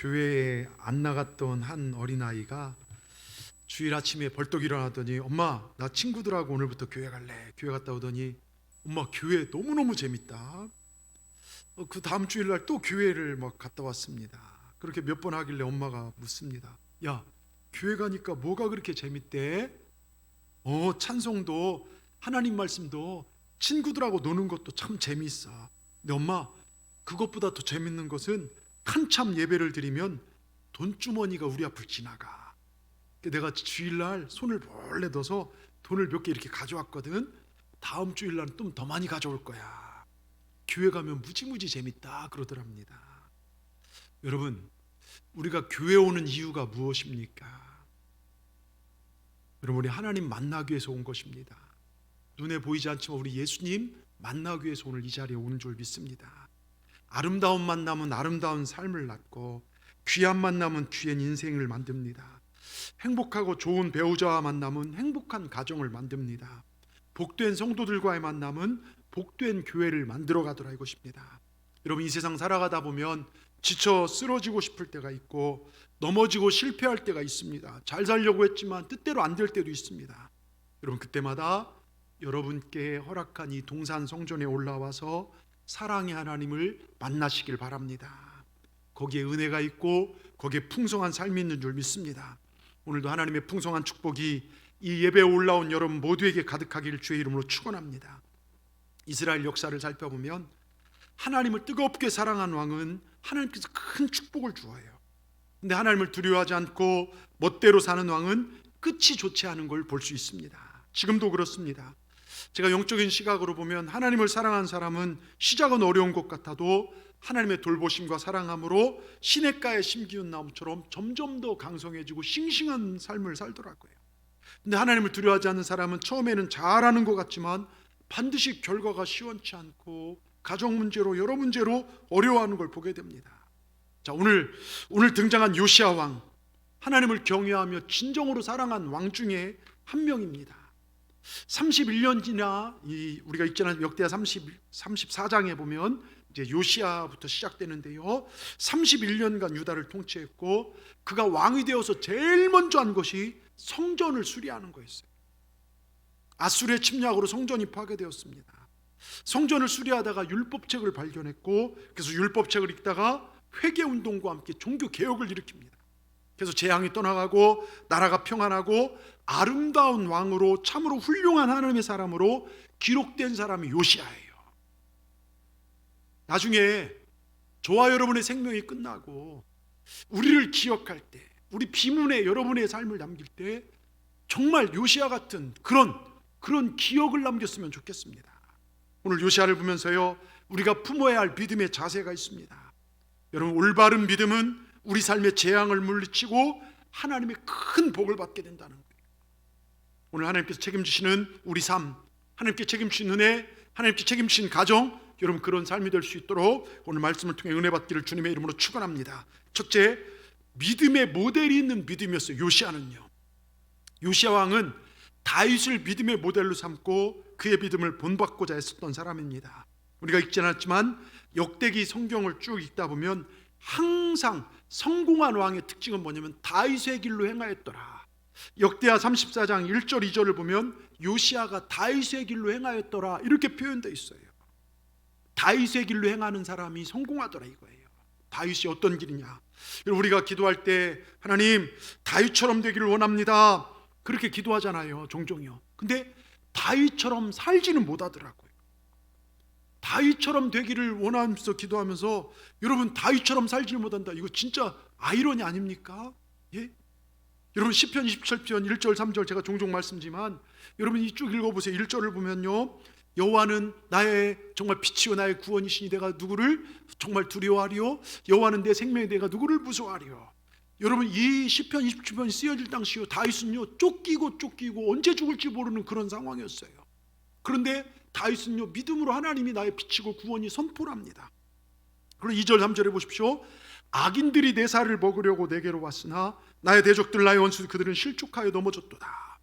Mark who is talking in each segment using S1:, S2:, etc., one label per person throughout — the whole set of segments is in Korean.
S1: 교회에 안 나갔던 한 어린아이가 주일 아침에 벌떡 일어나더니 엄마 나 친구들하고 오늘부터 교회 갈래. 교회 갔다 오더니 엄마 교회 너무너무 재밌다. 그 다음 주일날 또 교회를 막 갔다 왔습니다. 그렇게 몇 번 하길래 엄마가 묻습니다. 야 교회 가니까 뭐가 그렇게 재밌대? 찬송도 하나님 말씀도 친구들하고 노는 것도 참 재미있어. 근데 엄마 그것보다 더 재밌는 것은 한참 예배를 드리면 돈주머니가 우리 앞을 지나가. 내가 주일날 손을 몰래 넣어서 돈을 몇 개 이렇게 가져왔거든. 다음 주일날은 좀 더 많이 가져올 거야. 교회 가면 무지무지 재밌다 그러더랍니다. 여러분 우리가 교회 오는 이유가 무엇입니까? 여러분 우리 하나님 만나기 위해서 온 것입니다. 눈에 보이지 않지만 우리 예수님 만나기 위해서 오늘 이 자리에 오는 줄 믿습니다. 아름다운 만남은 아름다운 삶을 낳고 귀한 만남은 귀한 인생을 만듭니다. 행복하고 좋은 배우자와 만남은 행복한 가정을 만듭니다. 복된 성도들과의 만남은 복된 교회를 만들어 가더라 이것입니다. 여러분 이 세상 살아가다 보면 지쳐 쓰러지고 싶을 때가 있고 넘어지고 실패할 때가 있습니다. 잘 살려고 했지만 뜻대로 안 될 때도 있습니다. 여러분 그때마다 여러분께 허락한 이 동산 성전에 올라와서 사랑의 하나님을 만나시길 바랍니다. 거기에 은혜가 있고 거기에 풍성한 삶이 있는 줄 믿습니다. 오늘도 하나님의 풍성한 축복이 이 예배에 올라온 여러분 모두에게 가득하기를 주의 이름으로 축원합니다. 이스라엘 역사를 살펴보면 하나님을 뜨겁게 사랑한 왕은 하나님께서 큰 축복을 주어요. 근데 하나님을 두려워하지 않고 멋대로 사는 왕은 끝이 좋지 않은 걸 볼 수 있습니다. 지금도 그렇습니다. 제가 영적인 시각으로 보면 하나님을 사랑한 사람은 시작은 어려운 것 같아도 하나님의 돌보심과 사랑함으로 시냇가에 심기운 나무처럼 점점 더 강성해지고 싱싱한 삶을 살더라고요. 근데 하나님을 두려워하지 않는 사람은 처음에는 잘하는 것 같지만 반드시 결과가 시원치 않고 가정 문제로 여러 문제로 어려워하는 걸 보게 됩니다. 자, 오늘 등장한 요시야 왕, 하나님을 경외하며 진정으로 사랑한 왕 중에 한 명입니다. 31년이나 우리가 있잖아요. 역대하 34장에 보면 이제 요시야부터 시작되는데요. 31년간 유다를 통치했고 그가 왕이 되어서 제일 먼저 한 것이 성전을 수리하는 거였어요. 아수르의 침략으로 성전이 파괴되었습니다. 성전을 수리하다가 율법책을 발견했고 그래서 율법책을 읽다가 회개운동과 함께 종교개혁을 일으킵니다. 그래서 재앙이 떠나가고 나라가 평안하고 아름다운 왕으로 참으로 훌륭한 하나님의 사람으로 기록된 사람이 요시야예요. 나중에 저와 여러분의 생명이 끝나고 우리를 기억할 때, 우리 비문에 여러분의 삶을 남길 때 정말 요시야 같은 그런 기억을 남겼으면 좋겠습니다. 오늘 요시야를 보면서요 우리가 품어야 할 믿음의 자세가 있습니다. 여러분 올바른 믿음은 우리 삶의 재앙을 물리치고 하나님의 큰 복을 받게 된다는 거예요. 오늘 하나님께서 책임지시는 우리 삶, 하나님께 책임지신 은혜, 하나님께 책임지신 가정, 여러분 그런 삶이 될 수 있도록 오늘 말씀을 통해 은혜 받기를 주님의 이름으로 축원합니다. 첫째, 믿음의 모델이 있는 믿음이었어요. 요시야는요. 요시야 왕은 다윗을 믿음의 모델로 삼고 그의 믿음을 본받고자 했었던 사람입니다. 우리가 읽지 않았지만 역대기 성경을 쭉 읽다 보면 항상 성공한 왕의 특징은 뭐냐면 다윗의 길로 행하였더라. 역대하 34장 1절 2절을 보면 요시야가 다윗의 길로 행하였더라 이렇게 표현되어 있어요. 다윗의 길로 행하는 사람이 성공하더라 이거예요. 다윗이 어떤 길이냐? 우리가 기도할 때 하나님 다윗처럼 되기를 원합니다 그렇게 기도하잖아요. 종종요. 근데 다윗처럼 살지는 못하더라고요. 다윗처럼 되기를 원하면서 기도하면서 여러분 다윗처럼 살지를 못한다. 이거 진짜 아이러니 아닙니까? 예? 여러분 시편 27편 1절 3절 제가 종종 말씀드리지만 여러분 이 쭉 읽어보세요. 1절을 보면요 여호와는 나의 정말 빛이요 나의 구원이시니 내가 누구를 정말 두려워하리요 여호와는 내 생명에 내가 누구를 무서워하리요. 여러분 이 시편 27편이 쓰여질 당시요 다윗은요 쫓기고 언제 죽을지 모르는 그런 상황이었어요. 그런데 다윗은요 믿음으로 하나님이 나의 빛이고 구원이 선포를 합니다. 그리고 2절 3절에 보십시오. 악인들이 내 살을 먹으려고 내게로 왔으나 나의 대적들 나의 원수 그들은 실족하여 넘어졌도다.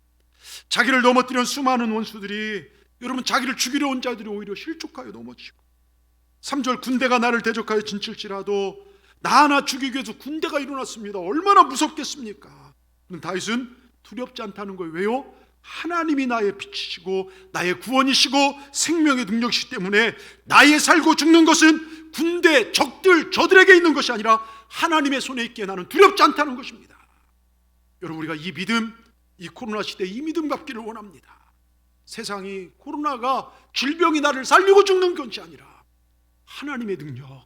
S1: 자기를 넘어뜨린 수많은 원수들이 여러분 자기를 죽이려 온 자들이 오히려 실족하여 넘어지고 3절 군대가 나를 대적하여 진칠지라도 나 하나 죽이기 위해서 군대가 일어났습니다. 얼마나 무섭겠습니까? 다윗은 두렵지 않다는 거예요. 왜요? 하나님이 나의 빛이시고 나의 구원이시고 생명의 능력이시기 때문에 나의 살고 죽는 것은 군대, 적들, 저들에게 있는 것이 아니라 하나님의 손에 있기에 나는 두렵지 않다는 것입니다. 여러분, 우리가 이 믿음, 이 코로나 시대에 이 믿음 갖기를 원합니다. 세상이, 코로나가 질병이 나를 살리고 죽는 것이 아니라 하나님의 능력,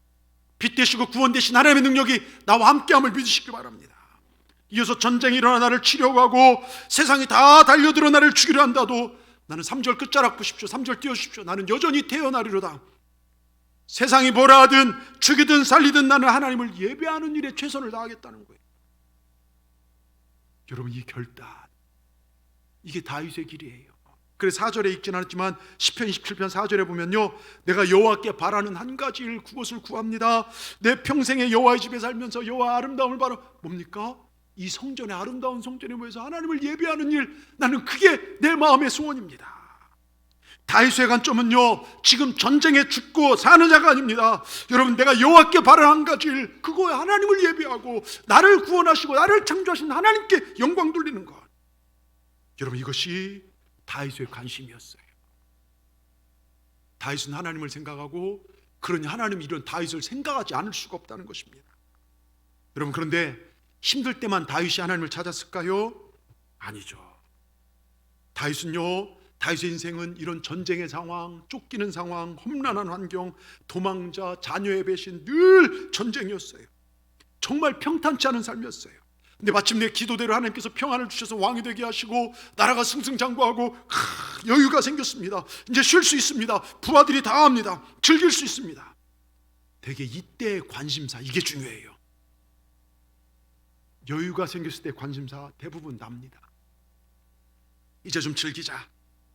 S1: 빛 되시고 구원 되신 하나님의 능력이 나와 함께함을 믿으시기 바랍니다. 이어서 전쟁이 일어나 나를 치려고 하고 세상이 다 달려들어 나를 죽이려 한다도 나는 3절 끝자락 보십시오. 3절 띄워주십시오. 나는 여전히 태어나리로다. 세상이 뭐라 하든 죽이든 살리든 나는 하나님을 예배하는 일에 최선을 다하겠다는 거예요. 여러분, 이 결단, 이게 다윗의 길이에요. 그래서 4절에 읽진 않았지만 시편 27편 4절에 보면요, 내가 여호와께 바라는 한 가지 일, 그것을 구합니다. 내 평생에 여호와의 집에 살면서 여호와 아름다움을 바라. 뭡니까? 이 성전에, 아름다운 성전에 모여서 하나님을 예배하는 일, 나는 그게 내 마음의 소원입니다. 다윗의 관점은요, 지금 전쟁에 죽고 사는 자가 아닙니다. 여러분, 내가 여호와께 바라는 한 가지 일, 그거에 하나님을 예배하고 나를 구원하시고 나를 창조하신 하나님께 영광 돌리는 것. 여러분, 이것이 다윗의 관심이었어요. 다윗은 하나님을 생각하고, 그러니 하나님이 이런 다윗을 생각하지 않을 수가 없다는 것입니다. 여러분, 그런데 힘들 때만 다윗이 하나님을 찾았을까요? 아니죠. 다윗의 인생은 이런 전쟁의 상황, 쫓기는 상황, 험난한 환경, 도망자, 자녀의 배신, 늘 전쟁이었어요. 정말 평탄치 않은 삶이었어요. 근데 마침내 기도대로 하나님께서 평안을 주셔서 왕이 되게 하시고 나라가 승승장구하고 여유가 생겼습니다. 이제 쉴 수 있습니다. 부하들이 다 합니다. 즐길 수 있습니다. 되게 이때의 관심사, 이게 중요해요. 여유가 생겼을 때 관심사 대부분 납니다. 이제 좀 즐기자,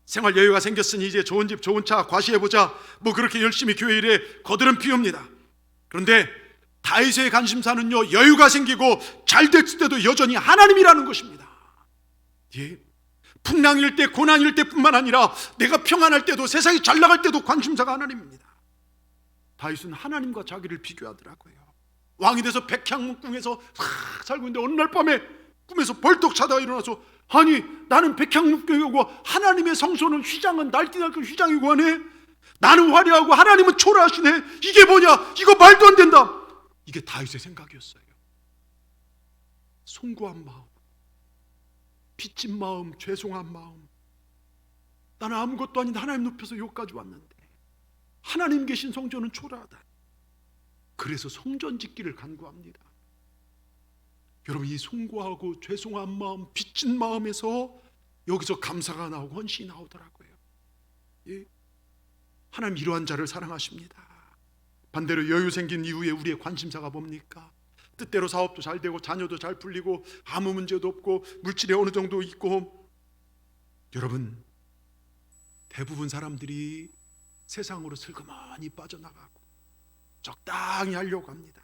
S1: 생활 여유가 생겼으니 이제 좋은 집 좋은 차 과시해보자, 뭐 그렇게 열심히 교회 일에 거드름 피웁니다. 그런데 다윗의 관심사는요, 여유가 생기고 잘 됐을 때도 여전히 하나님이라는 것입니다. 예. 풍랑일 때, 고난일 때뿐만 아니라 내가 평안할 때도, 세상이 잘 나갈 때도 관심사가 하나님입니다. 다윗은 하나님과 자기를 비교하더라고요. 왕이 돼서 백향문궁에서 살고 있는데 어느 날 밤에 꿈에서 벌떡 자다가 일어나서, 아니, 나는 백향문궁이고 하나님의 성소는, 휘장은 날뛰날뛰 휘장이고 하네. 나는 화려하고 하나님은 초라하시네. 이게 뭐냐? 이거 말도 안 된다. 이게 다윗의 생각이었어요. 송구한 마음, 빚진 마음, 죄송한 마음. 나는 아무것도 아닌 하나님 높여서 여기까지 왔는데 하나님 계신 성전은 초라하다. 그래서 성전 짓기를 간구합니다. 여러분, 이 송구하고 죄송한 마음, 빚진 마음에서 여기서 감사가 나오고 헌신이 나오더라고요. 예. 하나님 이러한 자를 사랑하십니다. 반대로 여유 생긴 이후에 우리의 관심사가 뭡니까? 뜻대로 사업도 잘 되고 자녀도 잘 풀리고 아무 문제도 없고 물질이 어느 정도 있고. 여러분, 대부분 사람들이 세상으로 슬그머니 빠져나가고 적당히 하려고 합니다.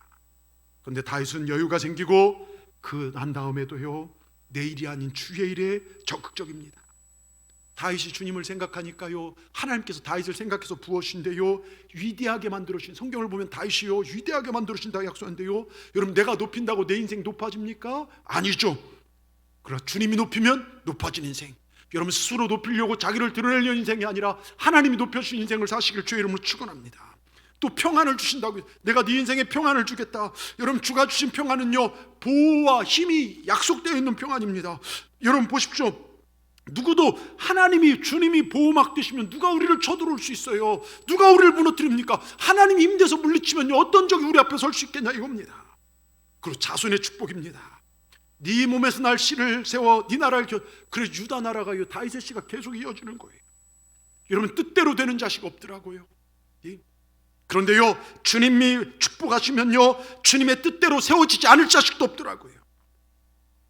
S1: 그런데 다윗은 여유가 생기고 그 난 다음에도요, 내일이 아닌 주의 일에 적극적입니다. 다윗이 주님을 생각하니까요, 하나님께서 다윗을 생각해서 부어주신대요, 위대하게 만들어주신, 성경을 보면 다윗이요 위대하게 만들어주신다고 약속하는데요, 여러분, 내가 높인다고 내 인생 높아집니까? 아니죠. 그러나 주님이 높이면 높아진 인생, 여러분 스스로 높이려고 자기를 드러내려는 인생이 아니라 하나님이 높여주신 인생을 사시길 주의 이름으로 축원합니다. 또 평안을 주신다고, 내가 네 인생에 평안을 주겠다. 여러분, 주가 주신 평안은요, 보호와 힘이 약속되어 있는 평안입니다. 여러분 보십시오. 누구도 하나님이, 주님이 보호막 되시면 누가 우리를 쳐들어올 수 있어요? 누가 우리를 무너뜨립니까? 하나님이 힘대서 물리치면요, 어떤 적이 우리 앞에 설 수 있겠냐, 이겁니다. 그리고 자손의 축복입니다. 네 몸에서 날 씨를 세워 네 나라를 그래 유다 나라가요, 다윗의 씨가 계속 이어지는 거예요. 여러분, 뜻대로 되는 자식 없더라고요. 예? 그런데요, 주님이 축복하시면요, 주님의 뜻대로 세워지지 않을 자식도 없더라고요.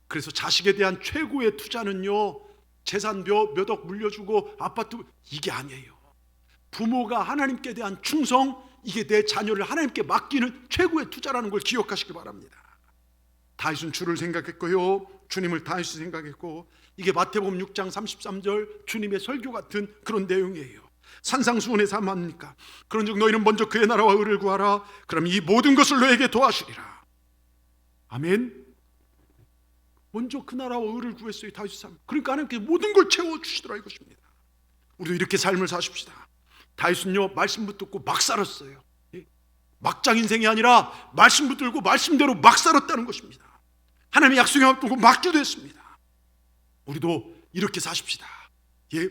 S1: 그래서 자식에 대한 최고의 투자는요, 재산 몇 억 물려주고 아파트, 이게 아니에요. 부모가 하나님께 대한 충성, 이게 내 자녀를 하나님께 맡기는 최고의 투자라는 걸 기억하시기 바랍니다. 다윗은 주를 생각했고요, 주님을 다윗이 생각했고, 이게 마태복음 6장 33절 주님의 설교 같은 그런 내용이에요. 산상수훈의 삶 아닙니까? 그런즉 너희는 먼저 그의 나라와 의를 구하라. 그럼 이 모든 것을 너에게 더하시리라. 아멘. 먼저 그 나라와 의를 구했어요. 다윗의 삶. 그러니까 하나님께서 모든 걸 채워주시더라 이것입니다. 우리도 이렇게 삶을 사십시다. 다윗은요 말씀 붙들고 막 살았어요. 막장 인생이 아니라 말씀 붙들고 말씀대로 막 살았다는 것입니다. 하나님의 약속에 맞들고 막 기도했습니다. 우리도 이렇게 사십시다. 예,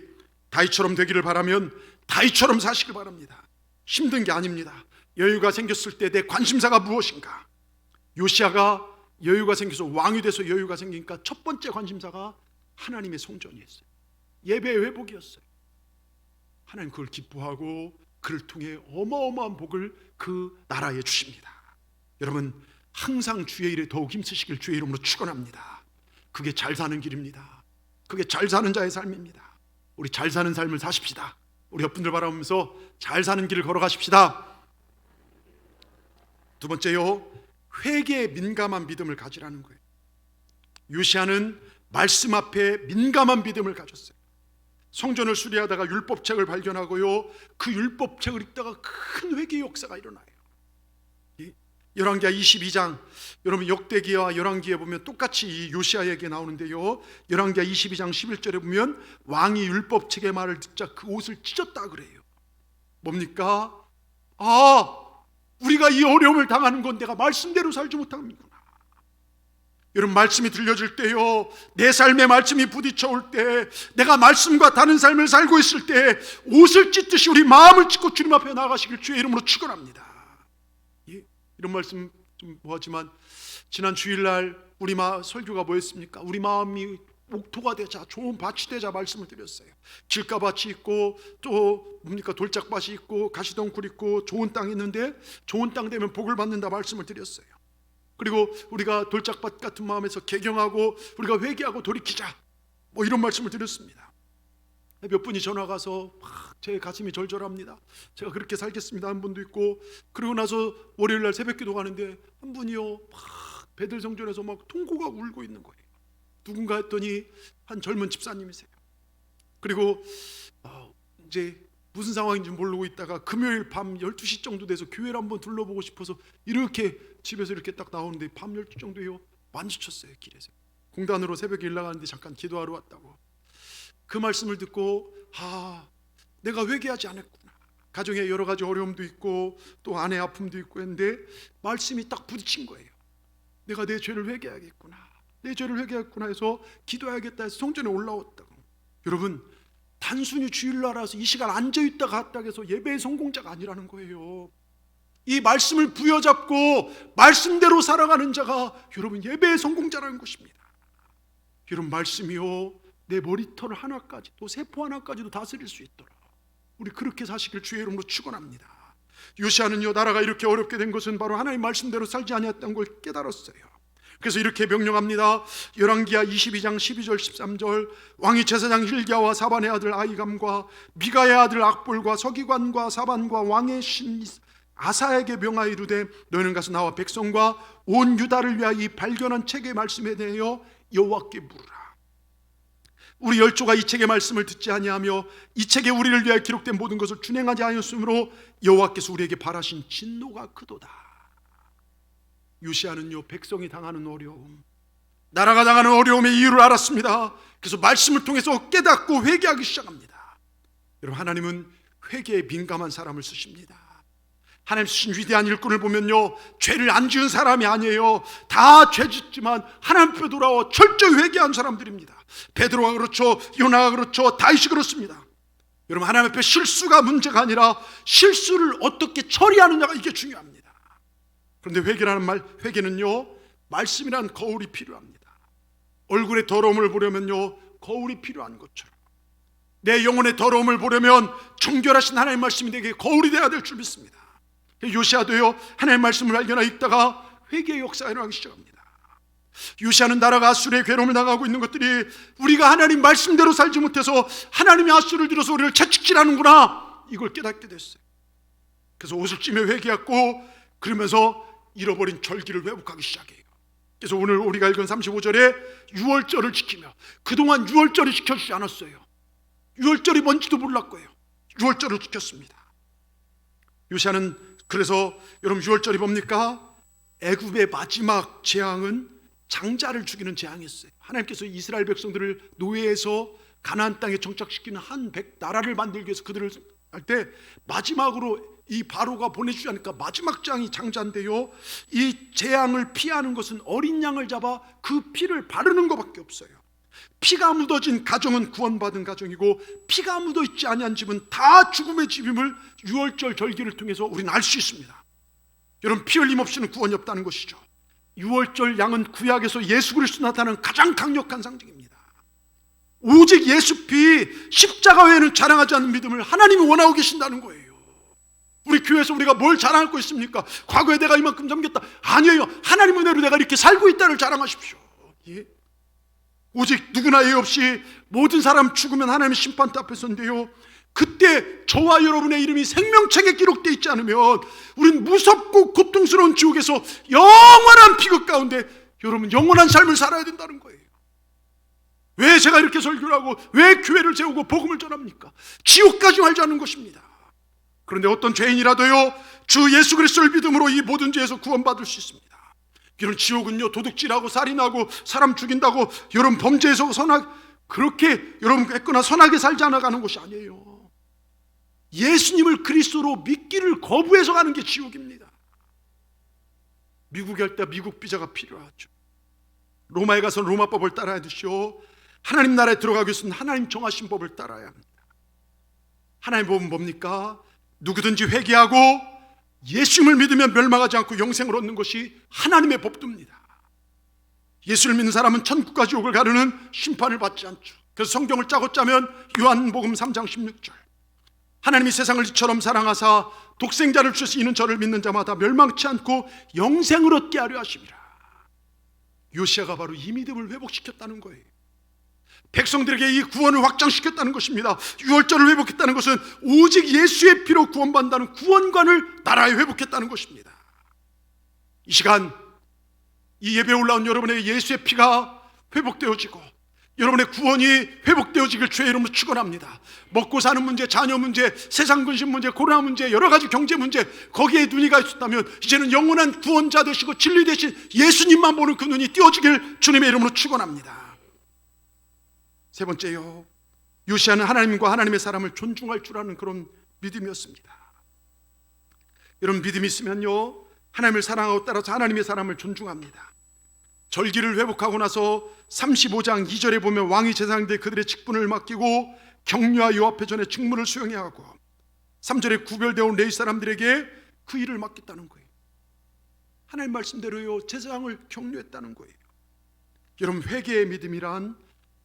S1: 다윗처럼 되기를 바라면 다윗처럼 사시길 바랍니다. 힘든 게 아닙니다. 여유가 생겼을 때 내 관심사가 무엇인가? 요시아가 여유가 생겨서 왕이 돼서 여유가 생기니까 첫 번째 관심사가 하나님의 성전이었어요. 예배의 회복이었어요. 하나님 그걸 기뻐하고 그를 통해 어마어마한 복을 그 나라에 주십니다. 여러분 항상 주의 일에 더욱 힘쓰시길 주의 이름으로 축원합니다. 그게 잘 사는 길입니다. 그게 잘 사는 자의 삶입니다. 우리 잘 사는 삶을 사십시다. 우리 옆분들 바라보면서 잘 사는 길을 걸어가십시다. 두 번째요, 회개에 민감한 믿음을 가지라는 거예요. 요시아는 말씀 앞에 민감한 믿음을 가졌어요. 성전을 수리하다가 율법책을 발견하고요, 그 율법책을 읽다가 큰 회개의 역사가 일어나요. 열왕기하 22장, 여러분 역대기와 열왕기에 보면 똑같이 이 요시아에게 나오는데요, 열왕기하 22장 11절에 보면 왕이 율법책의 말을 듣자 그 옷을 찢었다 그래요. 뭡니까? 우리가 이 어려움을 당하는 건 내가 말씀대로 살지 못하는구나. 여러분 말씀이 들려질 때요, 내 삶에 말씀이 부딪혀 올 때, 내가 말씀과 다른 삶을 살고 있을 때 옷을 찢듯이 우리 마음을 찢고 주님 앞에 나가시길 주의 이름으로 축원합니다. 이런 말씀 좀 뭐하지만 지난 주일날 우리 설교가 뭐였습니까? 우리 마음이 옥토가 되자, 좋은 밭이 되자 말씀을 드렸어요. 길가밭이 있고 또 뭡니까 돌짝밭이 있고 가시덩굴 있고 좋은 땅이 있는데 좋은 땅 되면 복을 받는다 말씀을 드렸어요. 그리고 우리가 돌짝밭 같은 마음에서 개경하고 우리가 회개하고 돌이키자 뭐 이런 말씀을 드렸습니다. 몇 분이 전화가 와서 제 가슴이 절절합니다. 제가 그렇게 살겠습니다 한 분도 있고, 그리고 나서 월요일날 새벽기도 가는데 한 분이요 베들성전에서 막 통곡하고 울고 있는 거예요. 누군가 했더니 한 젊은 집사님이세요. 그리고 이제 무슨 상황인지 모르고 있다가 금요일 밤 12시 정도 돼서 교회를 한번 둘러보고 싶어서 이렇게 집에서 이렇게 딱 나오는데 밤 12시 정도에요 마주쳤어요. 길에서 공단으로 새벽에 일 나가는데 잠깐 기도하러 왔다고. 그 말씀을 듣고 내가 회개하지 않았구나. 가정에 여러 가지 어려움도 있고 또 아내 아픔도 있고 했는데 말씀이 딱 부딪힌 거예요. 내가 내 죄를 회개하겠구나, 내 죄를 회개했구나 해서 기도해야겠다 해서 성전에 올라왔다고. 여러분 단순히 주일날 와서 이 시간 앉아있다 갔다 해서 예배의 성공자가 아니라는 거예요. 이 말씀을 부여잡고 말씀대로 살아가는 자가 여러분 예배의 성공자라는 것입니다. 여러분 말씀이요 내 머리털 하나까지 또 세포 하나까지도 다스릴 수 있도록 우리 그렇게 사시길 주의 이름으로 축원합니다. 요시아는요 나라가 이렇게 어렵게 된 것은 바로 하나님 말씀대로 살지 아니했던 걸 깨달았어요. 그래서 이렇게 명령합니다. 열왕기하 22장 12절 13절 왕이 제사장 hil기야와 사반의 아들 아히감과 미가의 아들 악볼과 서기관과 사반과 왕의 신 아사에게 명하여 이르되 너희는 가서 나와 백성과 온 유다를 위하여 이 발견한 책의 말씀에 대하여 여호와께 물으라. 우리 열조가 이 책의 말씀을 듣지 아니하며 이 책에 우리를 위하여 기록된 모든 것을 준행하지 아니하였으므로 여호와께서 우리에게 바라신 진노가 크도다. 요시아는요 백성이 당하는 어려움, 나라가 당하는 어려움의 이유를 알았습니다. 그래서 말씀을 통해서 깨닫고 회개하기 시작합니다. 여러분 하나님은 회개에 민감한 사람을 쓰십니다. 하나님 쓰신 위대한 일꾼을 보면요 죄를 안 지은 사람이 아니에요. 다 죄 짓지만 하나님 앞에 돌아와 철저히 회개한 사람들입니다. 베드로가 그렇죠, 요나가 그렇죠, 다윗이 그렇습니다. 여러분 하나님 앞에 실수가 문제가 아니라 실수를 어떻게 처리하느냐가 이게 중요합니다. 그런데 회개는요 말씀이란 거울이 필요합니다. 얼굴의 더러움을 보려면요 거울이 필요한 것처럼 내 영혼의 더러움을 보려면 정결하신 하나님 말씀이 내게 거울이 되어야 될 줄 믿습니다. 요시아도요 하나님 말씀을 발견하여 읽다가 회개의 역사가 일어나기 시작합니다. 요시아는 나라가 아수르의 괴로움을 당하고 있는 것들이 우리가 하나님 말씀대로 살지 못해서 하나님이 아수르를 들어서 우리를 채찍질하는구나 이걸 깨닫게 됐어요. 그래서 옷을 찌며 회개했고 그러면서 잃어버린 절기를 회복하기 시작해요. 그래서 오늘 우리가 읽은 35절에 유월절을 지키며, 그동안 유월절을 지켜주지 않았어요. 유월절이 뭔지도 몰랐고요. 유월절을 지켰습니다. 요시아는 그래서 여러분 유월절이 뭡니까? 애굽의 마지막 재앙은 장자를 죽이는 재앙이었어요. 하나님께서 이스라엘 백성들을 노예에서 가나안 땅에 정착시키는 한 나라를 만들기 위해서 그들을 할 때 마지막으로 이 바로가 보내주지 않으니까 마지막 재앙이 장자인데요, 이 재앙을 피하는 것은 어린 양을 잡아 그 피를 바르는 것밖에 없어요. 피가 묻어진 가정은 구원받은 가정이고 피가 묻어있지 아니한 집은 다 죽음의 집임을 유월절 절기를 통해서 우리는 알 수 있습니다. 여러분, 피 흘림 없이는 구원이 없다는 것이죠. 유월절 양은 구약에서 예수 그리스도 나타나는 가장 강력한 상징입니다. 오직 예수 피, 십자가 외에는 자랑하지 않는 믿음을 하나님이 원하고 계신다는 거예요. 우리 교회에서 우리가 뭘 자랑할 거 있습니까? 과거에 내가 이만큼 섬겼다. 아니에요. 하나님 은혜로 내가 이렇게 살고 있다를 자랑하십시오. 예? 오직 누구나 예 없이 모든 사람 죽으면 하나님의 심판대 앞에 선데요, 그때 저와 여러분의 이름이 생명책에 기록되어 있지 않으면 우린 무섭고 고통스러운 지옥에서 영원한 비극 가운데 여러분 영원한 삶을 살아야 된다는 거예요. 왜 제가 이렇게 설교를 하고 왜 교회를 세우고 복음을 전합니까? 지옥까지 말자는 것입니다. 그런데 어떤 죄인이라도요, 주 예수 그리스도를 믿음으로 이 모든 죄에서 구원받을 수 있습니다. 이런 지옥은요, 도둑질하고 살인하고 사람 죽인다고 여러분 범죄에서 그렇게 여러분 했거나 선하게 살지 않아가는 것이 아니에요. 예수님을 그리스도로 믿기를 거부해서 가는 게 지옥입니다. 미국에 할 때 미국 비자가 필요하죠. 로마에 가서 로마법을 따라야 되시오. 하나님 나라에 들어가기 위해서는 하나님 정하신 법을 따라야 합니다. 하나님 법은 뭡니까? 누구든지 회개하고 예수님을 믿으면 멸망하지 않고 영생을 얻는 것이 하나님의 법도입니다. 예수를 믿는 사람은 천국과 지옥을 가르는 심판을 받지 않죠. 그래서 성경을 짜고 짜면 요한복음 3장 16절, 하나님이 세상을 이처럼 사랑하사 독생자를 주셔서 이는 저를 믿는 자마다 멸망치 않고 영생을 얻게 하려 하심이라. 요시아가 바로 이 믿음을 회복시켰다는 거예요. 백성들에게 이 구원을 확장시켰다는 것입니다. 유월절을 회복했다는 것은 오직 예수의 피로 구원받는다는 구원관을 나라에 회복했다는 것입니다. 이 시간 이 예배에 올라온 여러분의 예수의 피가 회복되어지고 여러분의 구원이 회복되어지길 주의 이름으로 축원합니다. 먹고 사는 문제, 자녀 문제, 세상 근심 문제, 코로나 문제, 여러 가지 경제 문제, 거기에 눈이 가 있었다면 이제는 영원한 구원자 되시고 진리 되신 예수님만 보는 그 눈이 띄어지길 주님의 이름으로 축원합니다. 세 번째요, 요시아는 하나님과 하나님의 사람을 존중할 줄 아는 그런 믿음이었습니다. 이런 믿음이 있으면요, 하나님을 사랑하고 따라서 하나님의 사람을 존중합니다. 절기를 회복하고 나서 35장 2절에 보면 왕이 제사장들에 그들의 직분을 맡기고 격려와 요합회 전에 직무를 수행해야 하고 3절에 구별되어 온 레위 사람들에게 그 일을 맡겼다는 거예요. 하나님 말씀대로요, 제사장을 격려했다는 거예요. 여러분, 회개의 믿음이란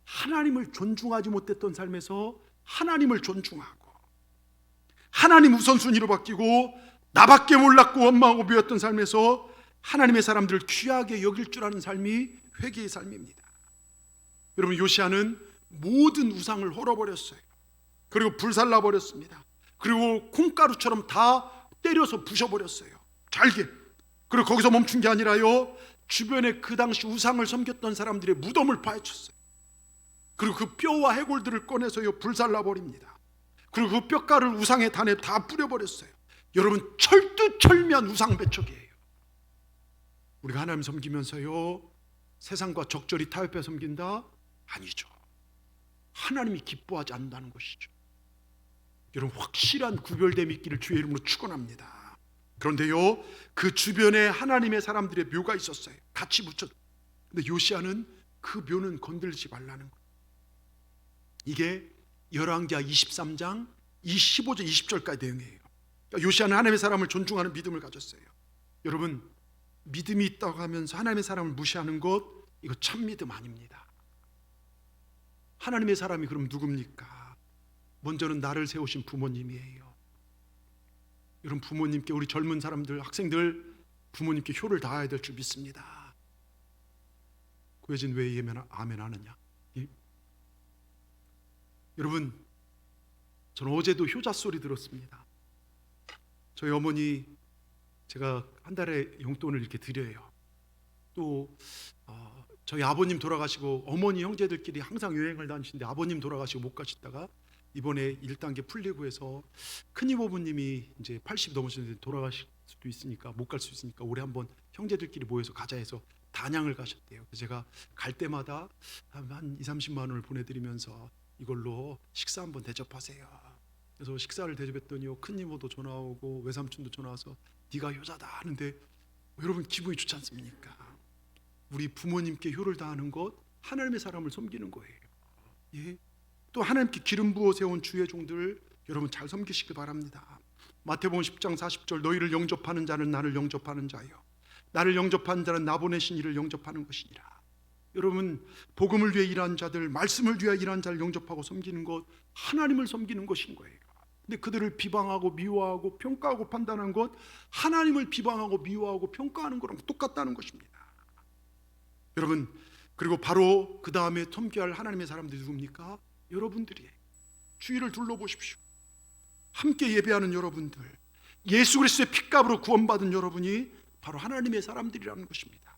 S1: 하나님을 존중하지 못했던 삶에서 하나님을 존중하고 하나님 우선순위로 바뀌고 나밖에 몰랐고 원망하고 미웠던 삶에서 하나님의 사람들을 귀하게 여길 줄 아는 삶이 회개의 삶입니다. 여러분, 요시아는 모든 우상을 헐어버렸어요. 그리고 불살라버렸습니다. 그리고 콩가루처럼 다 때려서 부셔버렸어요. 잘게. 그리고 거기서 멈춘 게 아니라요, 주변에 그 당시 우상을 섬겼던 사람들의 무덤을 파헤쳤어요. 그리고 그 뼈와 해골들을 꺼내서요 불살라버립니다. 그리고 그 뼈가루를 우상의 단에 다 뿌려버렸어요. 여러분, 철두철미한 우상 배척이에요. 우리가 하나님 섬기면서요 세상과 적절히 타협해 섬긴다? 아니죠. 하나님이 기뻐하지 않는다는 것이죠. 여러분, 확실한 구별됨이 있기를 주의 이름으로 축원합니다. 그런데요, 그 주변에 하나님의 사람들의 묘가 있었어요. 같이 묻혀. 근데 요시아는 그 묘는 건들지 말라는 거예요. 이게 열왕기하 23장 15절 20절까지 내용이에요. 그러니까 요시아는 하나님의 사람을 존중하는 믿음을 가졌어요. 여러분, 믿음이 있다고 하면서 하나님의 사람을 무시하는 것, 이거 참 믿음 아닙니다. 하나님의 사람이 그럼 누굽니까? 먼저는 나를 세우신 부모님이에요. 여러분, 부모님께, 우리 젊은 사람들, 학생들 부모님께 효를 다해야 될 줄 믿습니다. 구혜진 왜 아멘 하느냐? 예? 여러분, 저는 어제도 효자 소리 들었습니다. 저희 어머니, 제가 한 달에 용돈을 이렇게 드려요. 또 저희 아버님 돌아가시고 어머니 형제들끼리 항상 여행을 다니시는데 아버님 돌아가시고 못 가시다가 이번에 1단계 풀리고 해서 큰 이모부님이 이제 80 넘으셨는데 돌아가실 수도 있으니까 못 갈 수 있으니까 올해 한번 형제들끼리 모여서 가자 해서 단양을 가셨대요. 그래서 제가 갈 때마다 한 2-30만 원을 보내드리면서 이걸로 식사 한번 대접하세요. 그래서 식사를 대접했더니요, 큰 이모도 전화 오고 외삼촌도 전화 와서 네가 효자다 하는데 여러분 기분이 좋지 않습니까? 우리 부모님께 효를 다하는 것, 하나님의 사람을 섬기는 거예요. 예? 또 하나님께 기름 부어 세운 주의 종들 여러분 잘 섬기시길 바랍니다. 마태복음 10장 40절 너희를 영접하는 자는 나를 영접하는 자요 나를 영접하는 자는 나 보내신 이를 영접하는 것이니라. 여러분 복음을 위해 일하는 자들, 말씀을 위해 일하는 자를 영접하고 섬기는 것, 하나님을 섬기는 것인 거예요. 근데 그들을 비방하고 미워하고 평가하고 판단하는 것, 하나님을 비방하고 미워하고 평가하는 거랑 똑같다는 것입니다. 여러분 그리고 바로 그 다음에 섬겨야 할 하나님의 사람들이 누굽니까? 여러분들이에요. 주위를 둘러보십시오. 함께 예배하는 여러분들, 예수 그리스도의 핏값으로 구원받은 여러분이 바로 하나님의 사람들이라는 것입니다.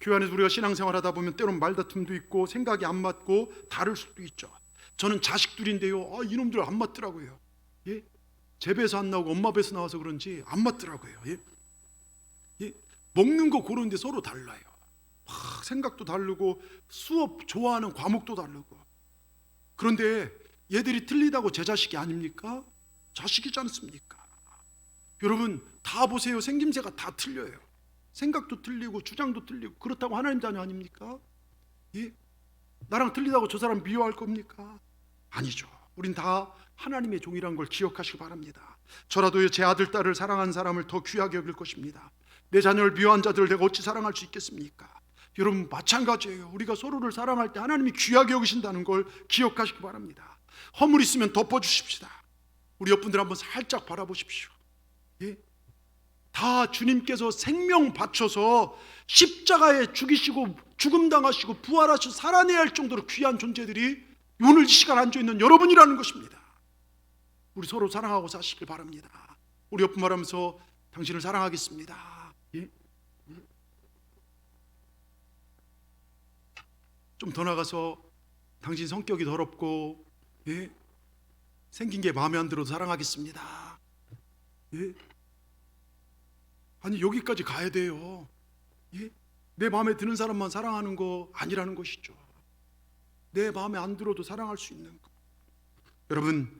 S1: 교회 안에서 우리가 신앙생활하다 보면 때론 말다툼도 있고 생각이 안 맞고 다를 수도 있죠. 저는 자식들인데요, 이놈들 안 맞더라고요. 예? 제 배에서 안 나오고 엄마 배에서 나와서 그런지 안 맞더라고요. 예? 예? 먹는 거 고르는데 서로 달라요. 막 생각도 다르고 수업 좋아하는 과목도 다르고. 그런데 얘들이 틀리다고 제 자식이 아닙니까? 자식이지 않습니까? 여러분 다 보세요. 생김새가 다 틀려요. 생각도 틀리고 주장도 틀리고. 그렇다고 하나님 자녀 아닙니까? 예? 나랑 틀리다고 저 사람 미워할 겁니까? 아니죠. 우린 다 하나님의 종이라는 걸 기억하시기 바랍니다. 저라도 제 아들 딸을 사랑한 사람을 더 귀하게 여길 것입니다. 내 자녀를 미워한 자들을 내가 어찌 사랑할 수 있겠습니까? 여러분 마찬가지예요. 우리가 서로를 사랑할 때 하나님이 귀하게 여기신다는 걸 기억하시기 바랍니다. 허물 있으면 덮어주십시다. 우리 옆분들 한번 살짝 바라보십시오. 예? 다 주님께서 생명 바쳐서 십자가에 죽이시고 죽음 당하시고 부활하시고 살아내야 할 정도로 귀한 존재들이 오늘 이 시간 앉아있는 여러분이라는 것입니다. 우리 서로 사랑하고 사시길 바랍니다. 우리 옆분 말하면서 당신을 사랑하겠습니다. 예? 좀 더 나가서 당신 성격이 더럽고, 예? 생긴 게 마음에 안 들어도 사랑하겠습니다. 예? 아니 여기까지 가야 돼요. 예? 내 마음에 드는 사람만 사랑하는 거 아니라는 것이죠. 내 마음에 안 들어도 사랑할 수 있는 거. 여러분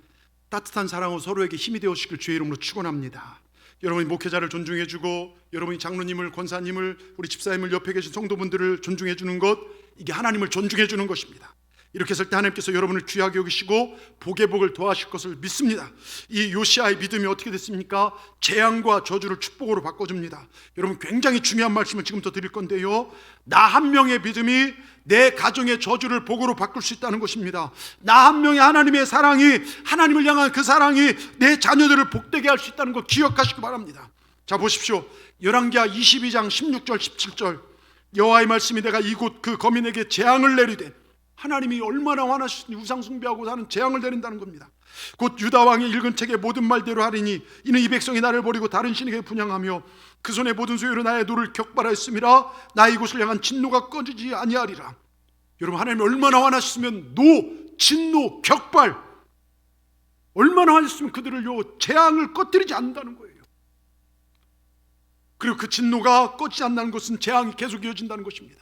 S1: 따뜻한 사랑으로 서로에게 힘이 되어주시길 주의 이름으로 축원합니다. 여러분이 목회자를 존중해주고 여러분이 장로님을, 권사님을, 우리 집사님을, 옆에 계신 성도분들을 존중해주는 것, 이게 하나님을 존중해주는 것입니다. 이렇게 했을 때 하나님께서 여러분을 귀하게 여기시고 복의 복을 더하실 것을 믿습니다. 이 요시아의 믿음이 어떻게 됐습니까? 재앙과 저주를 축복으로 바꿔줍니다. 여러분 굉장히 중요한 말씀을 지금부터 드릴 건데요, 나 한 명의 믿음이 내 가정의 저주를 복으로 바꿀 수 있다는 것입니다. 나 한 명의 하나님의 사랑이, 하나님을 향한 그 사랑이 내 자녀들을 복되게 할 수 있다는 거 기억하시기 바랍니다. 자 보십시오. 열왕기하 22장 16절 17절 여호와의 말씀이 내가 이곳 그 거민에게 재앙을 내리되, 하나님이 얼마나 화나시니 우상 숭배하고 사는 재앙을 내린다는 겁니다. 곧 유다 왕이 읽은 책의 모든 말대로 하리니 이는 이 백성이 나를 버리고 다른 신에게 분향하며 그 손의 모든 소유로 나의 노를 격발하였음이라 나의 이곳을 향한 진노가 꺼지지 아니하리라. 여러분 하나님이 얼마나 화나셨으면 진노, 격발, 얼마나 화나셨으면 그들을요 재앙을 꺼뜨리지 않는다는 거예요. 그리고 그 진노가 꺼지지 않는 것은 재앙이 계속 이어진다는 것입니다.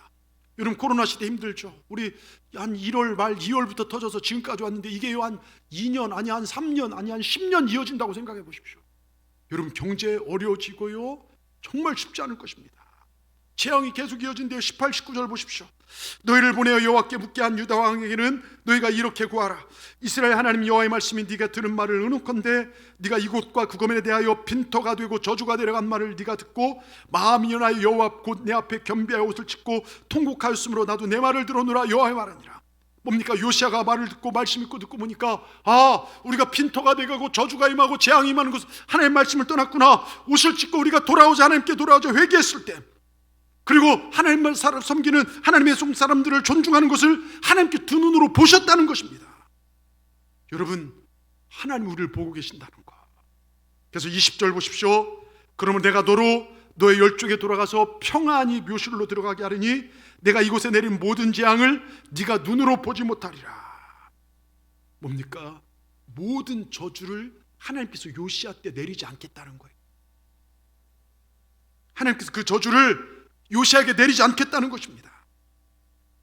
S1: 여러분 코로나 시대 힘들죠. 우리 한 1월 말 2월부터 터져서 지금까지 왔는데 이게 한 2년 아니 한 3년 아니 한 10년 이어진다고 생각해 보십시오. 여러분 경제 어려워지고요 정말 쉽지 않을 것입니다. 재앙이 계속 이어진대요. 18, 19절 보십시오. 너희를 보내어 여호와께 묻게 한 유다 왕에게는 너희가 이렇게 구하라. 이스라엘 하나님 여호와의 말씀이 네가 들은 말을 의논컨대 네가 이곳과 그 거민에 대하여 빈터가 되고 저주가 되려간 말을 네가 듣고 마음이 연하여 여호와 곧 내 앞에 겸비하여 옷을 찢고 통곡하였으므로 나도 내 말을 들어노라 여호와의 말하니라. 뭡니까? 요시아가 말을 듣고 말씀 읽고 듣고 보니까 우리가 빈터가 되고 저주가 임하고 재앙이 임하는 것은 하나님의 말씀을 떠났구나. 옷을 찢고 우리가 돌아오자 하나님께 돌아오자 회개했을 때, 그리고 하나님을 섬기는 하나님의 사람들을 존중하는 것을 하나님께 두 눈으로 보셨다는 것입니다. 여러분 하나님 우리를 보고 계신다는 거. 그래서 20절 보십시오. 그러면 내가 너의 열쪽에 돌아가서 평안히 묘실로 들어가게 하리니 내가 이곳에 내린 모든 재앙을 네가 눈으로 보지 못하리라. 뭡니까? 모든 저주를 하나님께서 요시야 때 내리지 않겠다는 거예요. 하나님께서 그 저주를 요시야에게 내리지 않겠다는 것입니다.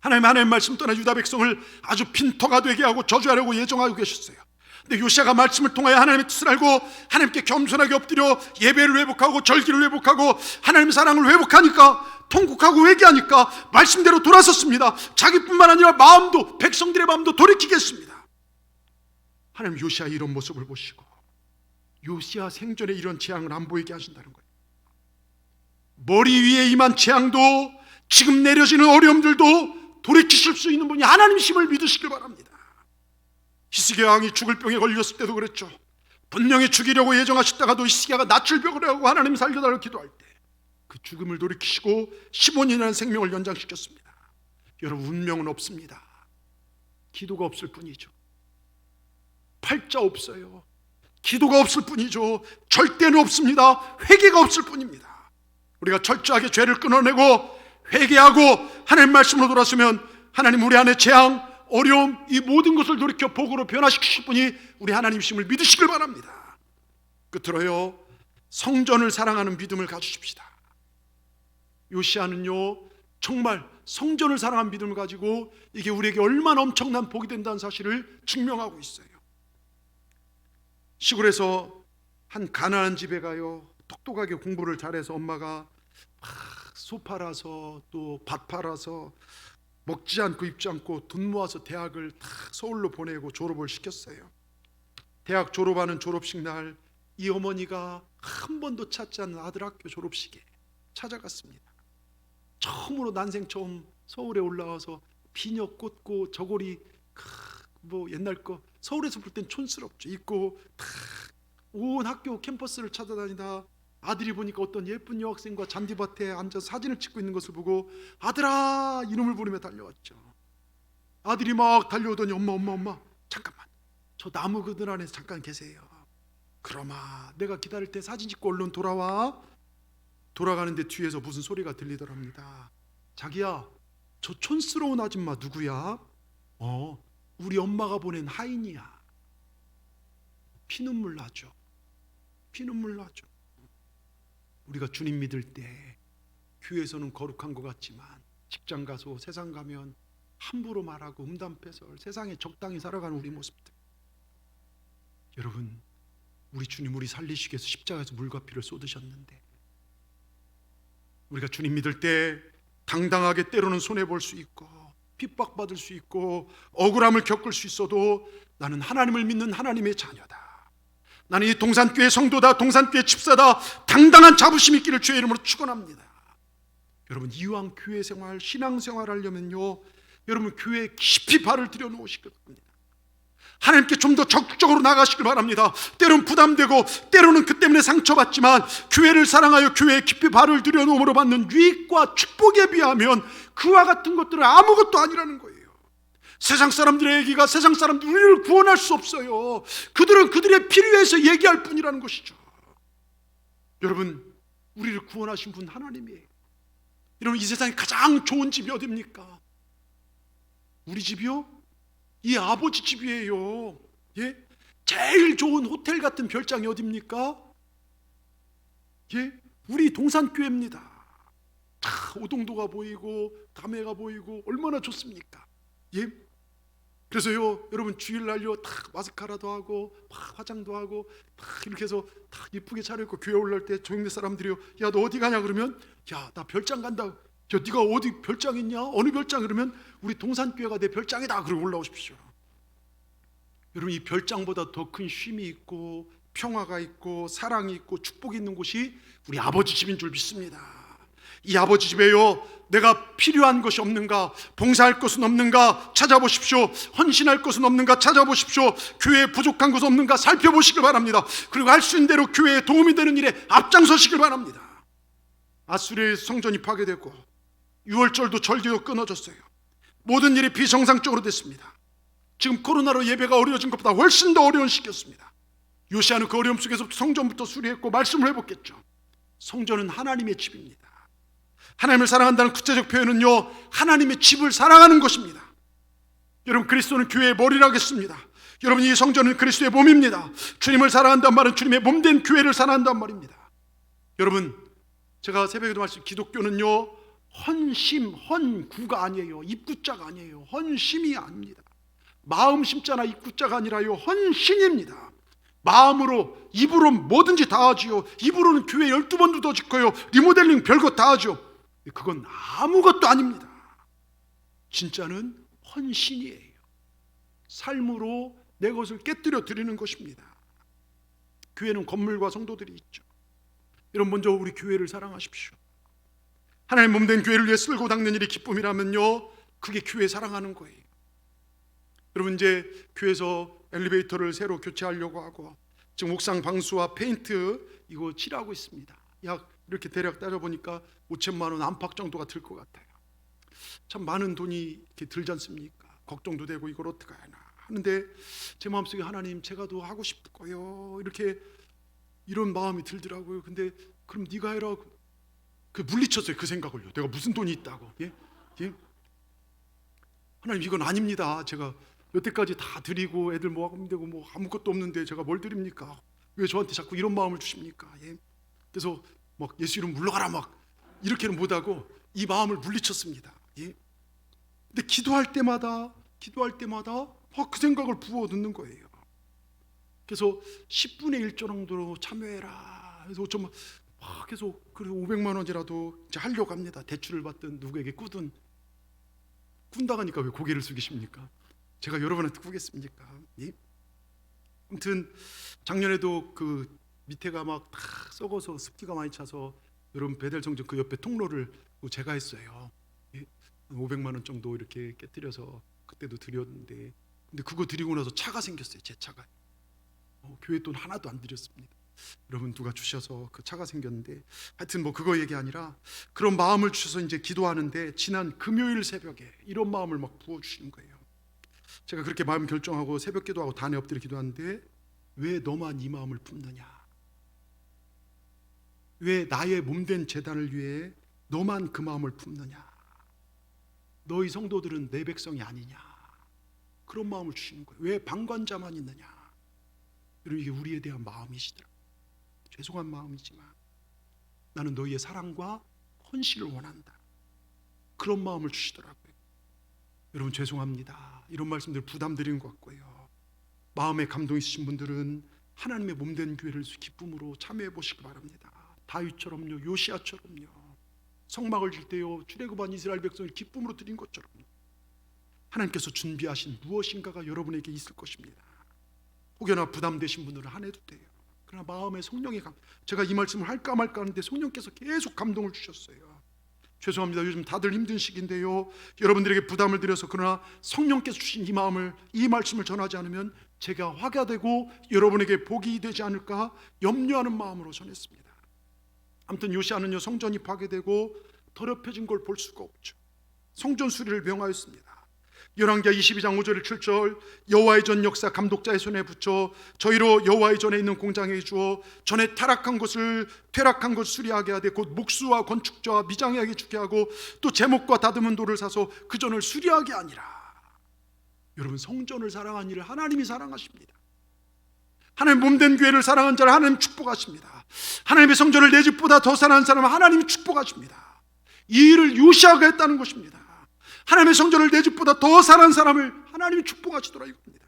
S1: 하나님 말씀 떠나 유다 백성을 아주 빈터가 되게 하고 저주하려고 예정하고 계셨어요. 근데 요시야가 말씀을 통하여 하나님의 뜻을 알고 하나님께 겸손하게 엎드려 예배를 회복하고 절기를 회복하고 하나님의 사랑을 회복하니까, 통곡하고 회개하니까 말씀대로 돌아섰습니다. 자기뿐만 아니라 마음도, 백성들의 마음도 돌이키겠습니다. 하나님 요시야의 이런 모습을 보시고 요시야 생전에 이런 재앙을 안 보이게 하신다는 거예요. 머리 위에 임한 재앙도, 지금 내려지는 어려움들도 돌이키실 수 있는 분이 하나님이심을 믿으시길 바랍니다. 히스기야 왕이 죽을 병에 걸렸을 때도 그랬죠. 분명히 죽이려고 예정하셨다가도 히스기야가 낯을 벽으로 하나님 살려달라고 기도할 때 그 죽음을 돌이키시고 15년이라는 생명을 연장시켰습니다. 여러분, 운명은 없습니다. 기도가 없을 뿐이죠. 팔자 없어요. 기도가 없을 뿐이죠. 절대는 없습니다. 회개가 없을 뿐입니다. 우리가 철저하게 죄를 끊어내고 회개하고 하나님 말씀으로 돌아서면 하나님 우리 안에 재앙, 어려움, 이 모든 것을 돌이켜 복으로 변화시키실 분이 우리 하나님이심을 믿으시길 바랍니다. 끝으로요, 성전을 사랑하는 믿음을 가지십시다. 요시야는요 정말 성전을 사랑하는 믿음을 가지고 이게 우리에게 얼마나 엄청난 복이 된다는 사실을 증명하고 있어요. 시골에서 한 가난한 집에 가요, 똑똑하게 공부를 잘해서 엄마가 소 팔아서 또 밭 팔아서 먹지 않고 입지 않고 돈 모아서 대학을 다 서울로 보내고 졸업을 시켰어요. 대학 졸업하는 졸업식 날 이 어머니가 한 번도 찾지 않는 아들 학교 졸업식에 찾아갔습니다. 처음으로 난생 처음 서울에 올라와서 비녀 꽂고 저고리 뭐 옛날 거 서울에서 볼 땐 촌스럽죠. 입고 온 학교 캠퍼스를 찾아다니다 아들이 보니까 어떤 예쁜 여학생과 잔디밭에 앉아서 사진을 찍고 있는 것을 보고 아들아 이름을 부르며 달려왔죠. 아들이 막 달려오더니 엄마 잠깐만, 저 나무 그늘 안에서 잠깐 계세요. 그러마 내가 기다릴 때 사진 찍고 얼른 돌아와. 돌아가는데 뒤에서 무슨 소리가 들리더랍니다. 자기야, 저 촌스러운 아줌마 누구야? 우리 엄마가 보낸 하인이야. 피눈물 나죠. 피눈물 나죠. 우리가 주님 믿을 때 교회에서는 거룩한 것 같지만 직장 가서 세상 가면 함부로 말하고 음담패설, 세상에 적당히 살아가는 우리 모습들. 여러분, 우리 주님 우리 살리시기 위해서 십자가에서 물과 피를 쏟으셨는데 우리가 주님 믿을 때 당당하게 때로는 손해볼 수 있고 핍박받을 수 있고 억울함을 겪을 수 있어도 나는 하나님을 믿는 하나님의 자녀다, 나는 이 동산교회 성도다, 동산교회 집사다, 당당한 자부심 있기를 주의 이름으로 축원합니다. 여러분, 이왕 교회 생활, 신앙생활 하려면요 여러분 교회에 깊이 발을 들여놓으시길 바랍니다. 하나님께 좀 더 적극적으로 나가시길 바랍니다. 때로는 부담되고 때로는 그 때문에 상처받지만 교회를 사랑하여 교회에 깊이 발을 들여놓음으로 받는 유익과 축복에 비하면 그와 같은 것들은 아무것도 아니라는 거예요. 세상 사람들의 얘기가 세상 사람들 우리를 구원할 수 없어요. 그들은 그들의 피를 위해서 얘기할 뿐이라는 것이죠. 여러분, 우리를 구원하신 분 하나님이에요. 여러분, 이 세상에 가장 좋은 집이 어디입니까? 우리 집이요? 이 아버지 집이에요. 예? 제일 좋은 호텔 같은 별장이 어디입니까? 예? 우리 동산교회입니다. 다 오동도가 보이고 담해가 보이고 얼마나 좋습니까? 예? 그래서요 여러분 주일날요 다 마스카라도 하고 화장도 하고 다 이렇게 해서 다 이쁘게 차려입고 교회 올라올 때 조용대 사람들이요, 야 너 어디 가냐 그러면 야 나 별장 간다. 야 네가 어디 별장 있냐? 어느 별장? 그러면 우리 동산교회가 내 별장이다. 그러고 올라오십시오. 여러분, 이 별장보다 더 큰 쉼이 있고 평화가 있고 사랑이 있고 축복이 있는 곳이 우리 아버지 집인 줄 믿습니다. 이 아버지 집에요 내가 필요한 것이 없는가, 봉사할 것은 없는가 찾아보십시오. 헌신할 것은 없는가 찾아보십시오. 교회에 부족한 것은 없는가 살펴보시길 바랍니다. 그리고 할 수 있는 대로 교회에 도움이 되는 일에 앞장서시길 바랍니다. 아수르의 성전이 파괴되고 유월절도 절기도 끊어졌어요. 모든 일이 비정상적으로 됐습니다. 지금 코로나로 예배가 어려워진 것보다 훨씬 더 어려운 시기였습니다. 요시야는 그 어려움 속에서 성전부터 수리했고 말씀을 해봤겠죠. 성전은 하나님의 집입니다. 하나님을 사랑한다는 구체적 표현은요 하나님의 집을 사랑하는 것입니다. 여러분, 그리스도는 교회의 머리라고 했습니다. 여러분, 이 성전은 그리스도의 몸입니다. 주님을 사랑한다는 말은 주님의 몸된 교회를 사랑한다는 말입니다. 여러분, 제가 새벽에도 말씀, 기독교는요 헌심, 헌구가 아니에요. 입구자가 아니에요. 헌심이 아닙니다. 마음 심자나 입구자가 아니라요 헌신입니다. 마음으로, 입으로 뭐든지 다 하지요. 입으로는 교회 12번도 더 짓고요, 리모델링 별것 다 하죠. 그건 아무것도 아닙니다. 진짜는 헌신이에요. 삶으로 내 것을 깨뜨려 드리는 것입니다. 교회는 건물과 성도들이 있죠. 여러분, 먼저 우리 교회를 사랑하십시오. 하나님 몸된 교회를 위해 쓸고 닦는 일이 기쁨이라면요, 그게 교회 사랑하는 거예요. 여러분, 이제 교회에서 엘리베이터를 새로 교체하려고 하고 지금 옥상 방수와 페인트 이거 칠하고 있습니다. 약 이렇게 대략 따져보니까 5천만 원 안팎 정도가 들 것 같아요. 참 많은 돈이 이렇게 들지 않습니까? 걱정도 되고 이걸 어떻게 하나 하는데 제 마음속에 하나님, 제가 더 하고 싶을 거예요, 이렇게 이런 마음이 들더라고요. 근데 그럼 네가 해라. 그 물리쳤어요, 그 생각을요. 내가 무슨 돈이 있다고. 예? 하나님, 이건 아닙니다. 제가 여태까지 다 드리고 애들 뭐 하면 되고 뭐 아무것도 없는데 제가 뭘 드립니까? 왜 저한테 자꾸 이런 마음을 주십니까? 예? 그래서 막 예수 이름 물러가라 막 이렇게는 못하고 이 마음을 물리쳤습니다. 예? 근데 기도할 때마다 막 그 생각을 부어 듣는 거예요. 그래서 10분의 1 정도로 참여해라. 그래서 5천만 막 계속, 그래서 500만 원이라도 이제 하려고 합니다. 대출을 받든 누구에게 꾸든. 꾼다가니까 왜 고개를 숙이십니까? 제가 여러분한테 꾸겠습니까? 예? 아무튼 작년에도 그 밑에가 막 다 썩어서 습기가 많이 차서 여러분 베델성전 그 옆에 통로를 제가 했어요. 예? 500만 원 정도 이렇게 깨뜨려서 그때도 드렸는데, 근데 그거 드리고 나서 차가 생겼어요. 제 차가. 교회 돈 하나도 안 드렸습니다. 여러분, 누가 주셔서 그 차가 생겼는데, 하여튼 뭐 그거 얘기 아니라 그런 마음을 주셔서 이제 기도하는데, 지난 금요일 새벽에 이런 마음을 막 부어주시는 거예요. 제가 그렇게 마음 결정하고 새벽 기도하고 단에 엎드려 기도하는데, 왜 너만 이 마음을 품느냐, 왜 나의 몸된 제단을 위해 너만 그 마음을 품느냐, 너희 성도들은 내 백성이 아니냐, 그런 마음을 주시는 거예요. 왜 방관자만 있느냐. 여러분, 이게 우리에 대한 마음이시더라고요. 죄송한 마음이지만 나는 너희의 사랑과 헌신을 원한다, 그런 마음을 주시더라고요. 여러분, 죄송합니다. 이런 말씀들 부담 드리는 것 같고요. 마음에 감동 있으신 분들은 하나님의 몸된 교회를 기쁨으로 참여해 보시기 바랍니다. 다윗처럼요, 요시아처럼요, 성막을 질 때요 출애굽한 이스라엘 백성을 기쁨으로 드린 것처럼 하나님께서 준비하신 무엇인가가 여러분에게 있을 것입니다. 혹여나 부담되신 분들은 안 해도 돼요. 그러나 마음에 성령의 제가 이 말씀을 할까 말까 하는데 성령께서 계속 감동을 주셨어요. 죄송합니다. 요즘 다들 힘든 시기인데요, 여러분들에게 부담을 드려서, 그러나 성령께서 주신 이 말씀을 전하지 않으면 제가 화가 되고 여러분에게 복이 되지 않을까 염려하는 마음으로 전했습니다. 아무튼 요시아는요, 성전이 파괴되고 더럽혀진 걸 볼 수가 없죠. 성전 수리를 명하였습니다. 열왕기하 22장 5절 7절, 여호와의 전 역사 감독자의 손에 붙여 저희로 여호와의 전에 있는 공장에 주어 전에 퇴락한 것을 수리하게 하되 곧 목수와 건축자와 미장하게 주게 하고 또 제목과 다듬은 돌을 사서 그 전을 수리하게 하니라. 여러분, 성전을 사랑한 이를 하나님이 사랑하십니다. 하나님 몸된 교회를 사랑한 자를 하나님 축복하십니다. 하나님의 성전을 내 집보다 더 사랑하는 사람은 하나님이 축복하십니다. 이 일을 요시아가 했다는 것입니다. 하나님의 성전을 내 집보다 더 사랑하는 사람을 하나님이 축복하시더라 이겁니다.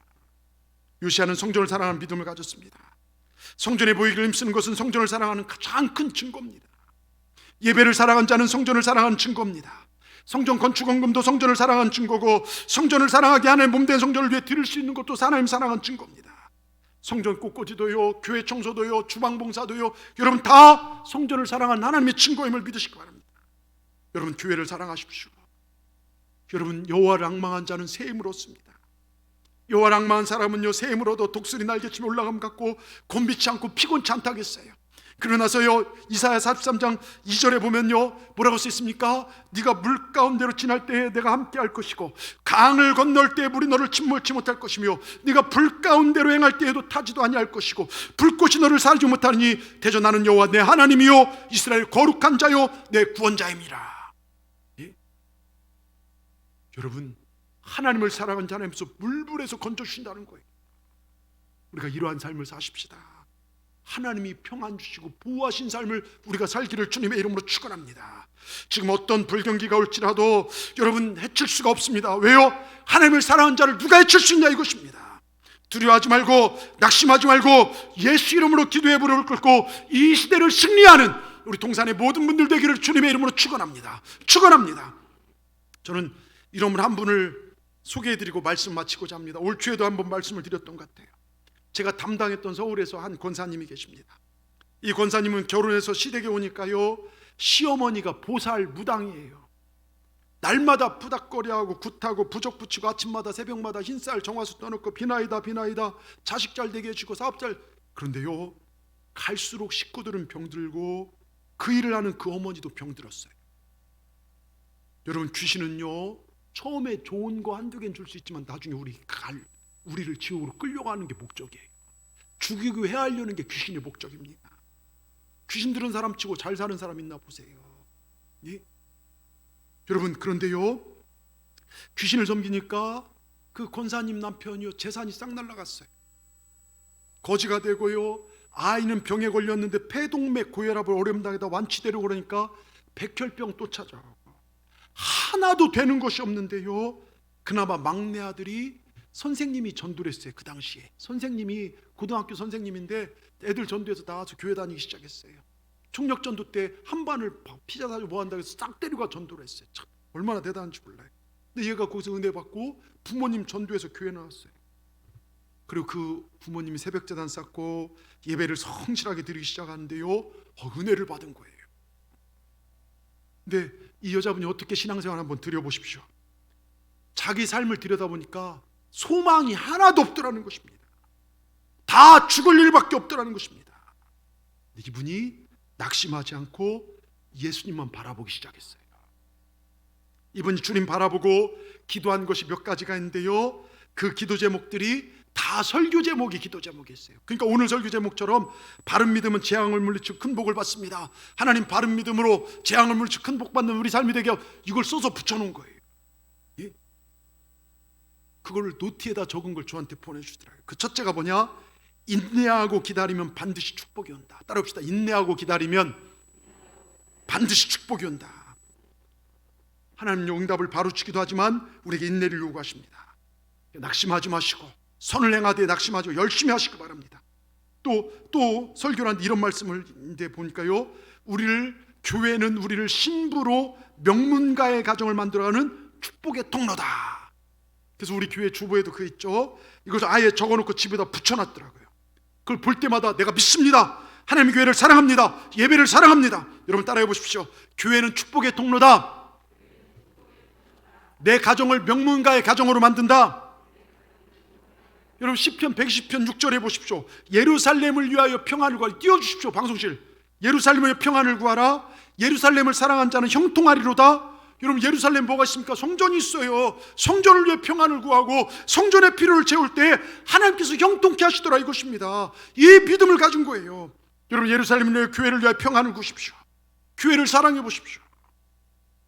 S1: 요시아는 성전을 사랑하는 믿음을 가졌습니다. 성전에 보이기를 힘쓰는 것은 성전을 사랑하는 가장 큰 증거입니다. 예배를 사랑한 자는 성전을 사랑하는 증거입니다. 성전 건축 헌금도 성전을 사랑하는 증거고, 성전을 사랑하게 하나님 몸된 성전을 위해 드릴 수 있는 것도 하나님 사랑하는 증거입니다. 성전 꽃꽂이도요, 교회 청소도요, 주방 봉사도요, 여러분 다 성전을 사랑하는 하나님의 증거임을 믿으시기 바랍니다. 여러분, 교회를 사랑하십시오. 여러분, 여호와를 앙망한 자는 새 힘을 얻습니다. 여호와를 앙망한 사람은요, 새 힘을 얻어 독수리 날개치며 올라감 같고 곤비치 않고 피곤치 않다겠어요. 그러나서요, 이사야 43장 2절에 보면요, 뭐라고 쓰있습니까? 네가 물 가운데로 지날 때에 내가 함께 할 것이고 강을 건널 때에 물이 너를 침몰치 못할 것이며 네가 불 가운데로 행할 때에도 타지도 아니할 것이고 불꽃이 너를 사르지 못하니 대저 나는 여호와 내 하나님이요 이스라엘 거룩한 자요 내 구원자임이라. 예? 여러분, 하나님을 사랑한 자라면서 물불에서 건져주신다는 거예요. 우리가 이러한 삶을 사십시다. 하나님이 평안 주시고 보호하신 삶을 우리가 살기를 주님의 이름으로 축원합니다. 지금 어떤 불경기가 올지라도 여러분 해칠 수가 없습니다. 왜요? 하나님을 사랑하는 자를 누가 해칠 수 있냐 이것입니다. 두려워하지 말고 낙심하지 말고 예수 이름으로 기도의 무릎을 꿇고 이 시대를 승리하는 우리 동산의 모든 분들 되기를 주님의 이름으로 축원합니다. 축원합니다. 저는 이런 분 한 분을 소개해드리고 말씀 마치고자 합니다. 올 초에도 한번 말씀을 드렸던 것 같아요. 제가 담당했던 서울에서 한 권사님이 계십니다. 이 권사님은 결혼해서 시댁에 오니까요, 시어머니가 보살 무당이에요. 날마다 푸닥거리하고 굿하고 부적 붙이고 아침마다 새벽마다 흰쌀 정화수 떠놓고 비나이다 비나이다, 자식 잘 되게 해주고 사업 잘. 그런데요, 갈수록 식구들은 병들고 그 일을 하는 그 어머니도 병들었어요. 여러분, 귀신은요, 처음에 좋은 거 한두 개는 줄 수 있지만 나중에 우리를 지옥으로 끌려가는 게 목적이에요. 죽이고 해하려는 게 귀신의 목적입니다. 귀신 들은 사람 치고 잘 사는 사람 있나 보세요. 예? 여러분, 그런데요, 귀신을 섬기니까 그 권사님 남편이요, 재산이 싹 날라갔어요. 거지가 되고요, 아이는 병에 걸렸는데 폐동맥 고혈압을 오염 당해다 완치되려고 그러니까 백혈병 또 찾아오고 하나도 되는 것이 없는데요, 그나마 막내 아들이 선생님이 전도를 했어요. 그 당시에 선생님이 고등학교 선생님인데 애들 전도해서 나와서 교회 다니기 시작했어요. 총력 전도 때 한 반을 피자 사주고 뭐 한다고 해서 싹 데리고 전도를 했어요. 참 얼마나 대단한지 몰라요. 근데 얘가 거기서 은혜 받고 부모님 전도해서 교회 나왔어요. 그리고 그 부모님이 새벽 제단 쌓고 예배를 성실하게 드리기 시작하는데요, 은혜를 받은 거예요. 근데 이 여자분이 어떻게 신앙생활 한번 드려보십시오. 자기 삶을 들여다보니까 소망이 하나도 없더라는 것입니다. 다 죽을 일밖에 없더라는 것입니다. 이분이 낙심하지 않고 예수님만 바라보기 시작했어요. 이분이 주님 바라보고 기도한 것이 몇 가지가 있는데요, 그 기도 제목들이 다 설교 제목이 기도 제목이었어요. 그러니까 오늘 설교 제목처럼 바른 믿음은 재앙을 물리치고 큰 복을 받습니다. 하나님, 바른 믿음으로 재앙을 물리치고 큰 복 받는 우리 삶이 되게, 이걸 써서 붙여놓은 거예요. 예? 그걸 노트에다 적은 걸 저한테 보내주더라고요. 그 첫째가 뭐냐? 인내하고 기다리면 반드시 축복이 온다. 따라합시다. 인내하고 기다리면 반드시 축복이 온다. 하나님은 응답을 바로치기도 하지만 우리에게 인내를 요구하십니다. 낙심하지 마시고 선을 행하되 낙심하지 말고 열심히 하시기 바랍니다. 또 설교를 하는데 이런 말씀을 보니까요, 교회는 우리를 신부로 명문가의 가정을 만들어가는 축복의 통로다. 그래서 우리 교회 주보에도 그 있죠. 이것을 아예 적어놓고 집에다 붙여놨더라고요. 그걸 볼 때마다 내가 믿습니다. 하나님의 교회를 사랑합니다. 예배를 사랑합니다. 여러분 따라해 보십시오. 교회는 축복의 통로다. 내 가정을 명문가의 가정으로 만든다. 여러분 시편 110편 6절에 보십시오. 예루살렘을 위하여 평안을 구하라. 띄워주십시오. 방송실. 예루살렘을 위하여 평안을 구하라. 예루살렘을 사랑한 자는 형통하리로다. 여러분, 예루살렘 뭐가 있습니까? 성전이 있어요. 성전을 위해 평안을 구하고 성전의 필요를 채울 때 하나님께서 형통케 하시더라, 이것입니다. 이 믿음을 가진 거예요. 여러분, 예루살렘을 위해 교회를 위해 평안을 구십시오. 교회를 사랑해 보십시오.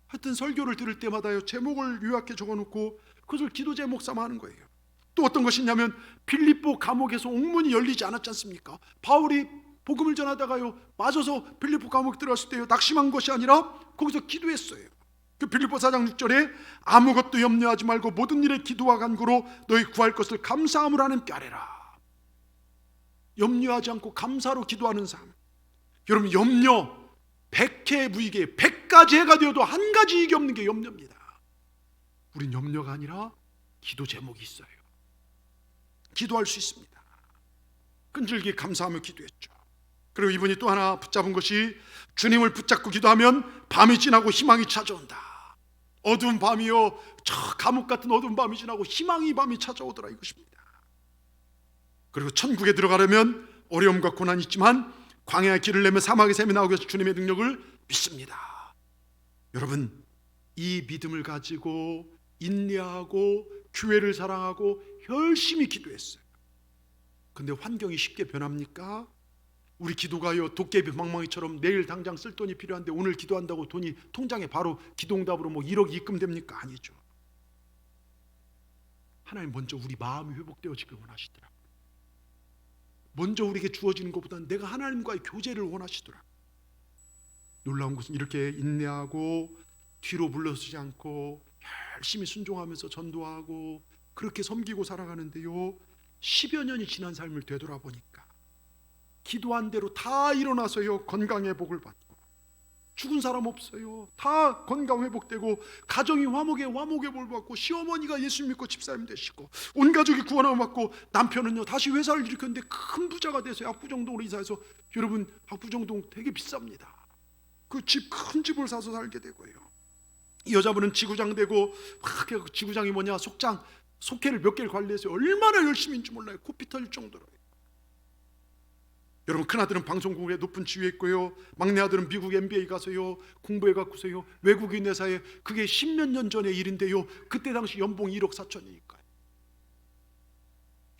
S1: 하여튼 설교를 들을 때마다요, 제목을 요약해 적어놓고 그것을 기도 제목 삼아 하는 거예요. 또 어떤 것이 있냐면 빌립보 감옥에서 옥문이 열리지 않았지 않습니까? 바울이 복음을 전하다가요, 맞아서 빌립보 감옥에 들어갔을 때요, 낙심한 것이 아니라 거기서 기도했어요. 그 빌립보 4장 6절에 아무것도 염려하지 말고 모든 일에 기도와 간구로 너희 구할 것을 감사함으로 하나님께 아뢰라. 염려하지 않고 감사로 기도하는 삶. 여러분, 염려 100해 무익에 100가지 해가 되어도 한 가지 이익이 없는 게 염려입니다. 우린 염려가 아니라 기도 제목이 있어요. 기도할 수 있습니다. 끈질기게 감사하며 기도했죠. 그리고 이분이 또 하나 붙잡은 것이 주님을 붙잡고 기도하면 밤이 지나고 희망이 찾아온다. 어두운 밤이요, 저 감옥 같은 어두운 밤이 지나고 희망이 밤이 찾아오더라, 이것입니다. 그리고 천국에 들어가려면 어려움과 고난이 있지만 광야의 길을 내며 사막의 샘이 나오기 위해서 주님의 능력을 믿습니다. 여러분, 이 믿음을 가지고 인내하고 교회를 사랑하고 열심히 기도했어요. 근데 환경이 쉽게 변합니까? 우리 기도가요, 도깨비 방망이처럼 내일 당장 쓸 돈이 필요한데 오늘 기도한다고 돈이 통장에 바로 기도응답으로 1억 입금됩니까? 아니죠. 하나님 먼저 우리 마음이 회복되어지길 원하시더라고요. 먼저 우리에게 주어지는 것보다는 내가 하나님과의 교제를 원하시더라. 놀라운 것은 이렇게 인내하고 뒤로 물러서지 않고 열심히 순종하면서 전도하고 그렇게 섬기고 살아가는데요, 10여 년이 지난 삶을 되돌아보니까 기도한 대로 다 일어나서요 건강 회복을 받고, 죽은 사람 없어요. 다 건강 회복되고 가정이 화목에 볼 받고, 시어머니가 예수 믿고 집사님 되시고 온 가족이 구원함을 받고, 남편은요 다시 회사를 일으켰는데 큰 부자가 돼서 압구정동으로 이사해서, 여러분 압구정동 되게 비쌉니다. 그 집, 큰 집을 사서 살게 되고요. 이 여자분은 지구장 되고, 막 지구장이 뭐냐, 속장, 속회를 몇 개를 관리해서 얼마나 열심인지 몰라요. 코피 터질 정도로. 여러분, 큰아들은 방송국에 높은 지위에 있고요, 막내아들은 미국 MBA 가서요 공부해 갖고서요 외국인 회사에, 그게 10몇 년 전의 일인데요, 그때 당시 연봉 1억 4천이니까요.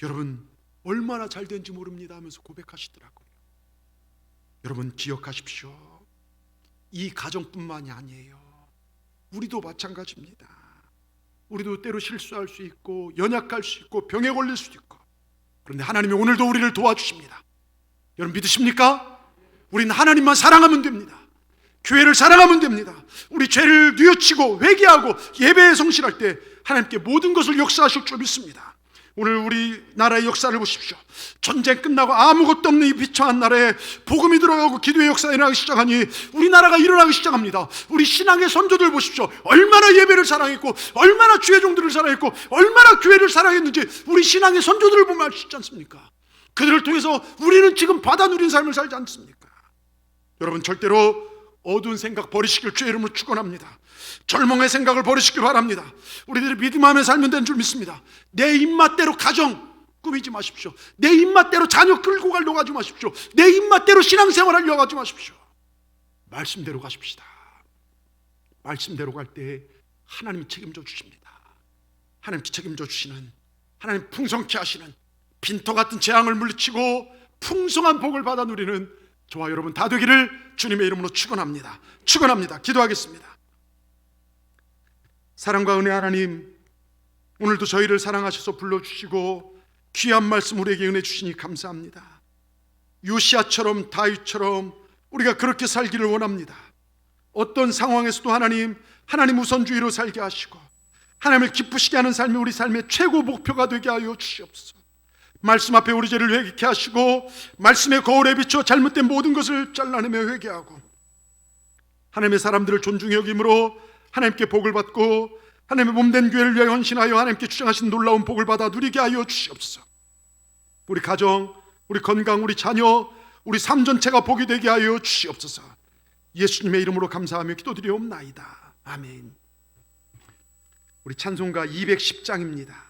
S1: 여러분, 얼마나 잘 된지 모릅니다 하면서 고백하시더라고요. 여러분 기억하십시오. 이 가정뿐만이 아니에요. 우리도 마찬가지입니다. 우리도 때로 실수할 수 있고 연약할 수 있고 병에 걸릴 수도 있고, 그런데 하나님이 오늘도 우리를 도와주십니다. 여러분 믿으십니까? 우리는 하나님만 사랑하면 됩니다. 교회를 사랑하면 됩니다. 우리 죄를 뉘우치고 회개하고 예배에 성실할 때 하나님께 모든 것을 역사하실 줄 믿습니다. 오늘 우리나라의 역사를 보십시오. 전쟁 끝나고 아무것도 없는 이 비참한 나라에 복음이 들어가고 기도의 역사가 일어나기 시작하니 우리나라가 일어나기 시작합니다. 우리 신앙의 선조들 보십시오. 얼마나 예배를 사랑했고, 얼마나 주의 종들을 사랑했고, 얼마나 교회를 사랑했는지 우리 신앙의 선조들을 보면 알 수 있지 않습니까? 그들을 통해서 우리는 지금 받아 누린 삶을 살지 않습니까? 여러분 절대로 어두운 생각 버리시길 주의 이름으로 축원합니다. 절망의 생각을 버리시길 바랍니다. 우리들이 믿음하며 살면 되는 줄 믿습니다. 내 입맛대로 가정 꾸미지 마십시오. 내 입맛대로 자녀 끌고 가려고 하지 마십시오. 내 입맛대로 신앙생활 하려고 하지 마십시오. 말씀대로 가십시다. 말씀대로 갈 때 하나님이 책임져 주십니다. 하나님 책임져 주시는, 하나님 풍성케 하시는, 빈터 같은 재앙을 물리치고 풍성한 복을 받아 누리는 저와 여러분 다 되기를 주님의 이름으로 축원합니다. 축원합니다. 기도하겠습니다. 사랑과 은혜 하나님, 오늘도 저희를 사랑하셔서 불러주시고 귀한 말씀 우리에게 은혜 주시니 감사합니다. 요시야처럼 다윗처럼 우리가 그렇게 살기를 원합니다. 어떤 상황에서도 하나님 우선주의로 살게 하시고 하나님을 기쁘시게 하는 삶이 우리 삶의 최고 목표가 되게 하여 주시옵소서. 말씀 앞에 우리 죄를 회개케 하시고 말씀의 거울에 비춰 잘못된 모든 것을 잘라내며 회개하고 하나님의 사람들을 존중히 여김으로 하나님께 복을 받고 하나님의 몸된 교회를 위하여 헌신하여 하나님께 주장하신 놀라운 복을 받아 누리게 하여 주시옵소서. 우리 가정, 우리 건강, 우리 자녀, 우리 삶 전체가 복이 되게 하여 주시옵소서. 예수님의 이름으로 감사하며 기도드리옵나이다. 아멘. 우리 찬송가 210장입니다